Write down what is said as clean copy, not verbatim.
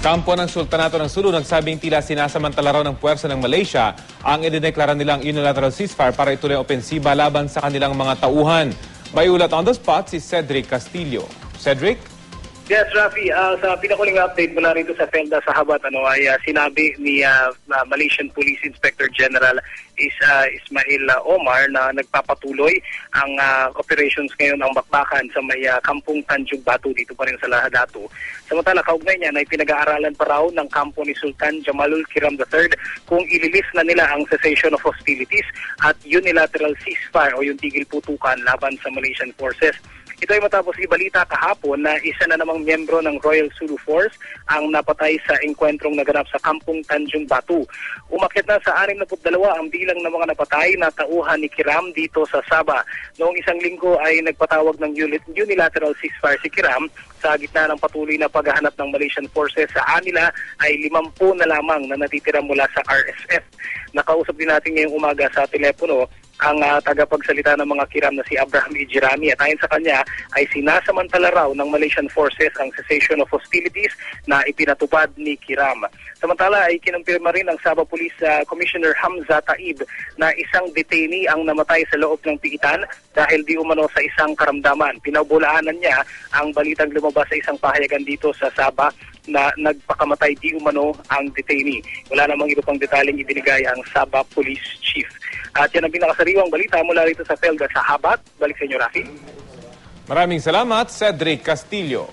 Kampo ng Sultanato ng Sulu nagsabing tila sinasamantala raw ng puwersa ng Malaysia ang idineklara nilang unilateral ceasefire para ituloy ang opensiba laban sa kanilang mga tauhan. May ulat on the spot si Cedric Castillo. Cedric? Yes, Rafi, sa pinakuling update mula rito sa Felda sa Habat, ay sinabi ni Malaysian Police Inspector General Ismail Omar na nagpapatuloy ang operations ngayon ng bakbakan sa may kampung Tanjung Batu dito pa rin sa Lahadato. Samantala, kaugnay niya na pinag-aaralan pa raw ng kampo ni Sultan Jamalul Kiram III kung ililis na nila ang cessation of hostilities at unilateral ceasefire o yung tigil putukan laban sa Malaysian forces. Ito ay matapos ibalita kahapon na isa na namang miyembro ng Royal Sulu Force ang napatay sa engkwentrong naganap sa kampung Tanjung Batu. Umakyat na sa 62 ang bilang ng mga napatay na tauhan ni Kiram dito sa Sabah. Noong isang linggo ay nagpatawag ng unilateral ceasefire si Kiram sa gitna ng patuloy na paghahanap ng Malaysian forces. Sa anila ay 50 na lamang na natitira mula sa RSF. Nakausap din natin ngayong umaga sa telepono ang tagapagsalita ng mga Kiram na si Abraham Ijirami at ayon sa kanya ay sinasamantala raw ng Malaysian forces ang cessation of hostilities na ipinatupad ni Kiram. Samantala ay kinumpirma rin ng Sabah Police Commissioner Hamza Taib na isang detainee ang namatay sa loob ng piitan dahil di umano sa isang karamdaman. Pinabulaanan niya ang balitang lumabas sa isang pahayagan dito sa Sabah na nagpakamatay di umano ang detainee. Wala namang iba pang detalyeng ibinigay ang Sabah Police Chief. At yan ang pinakasariwang balita mula rito sa Felda sa Habat. Balik sa inyo, Rafi. Maraming salamat, Cedric Castillo.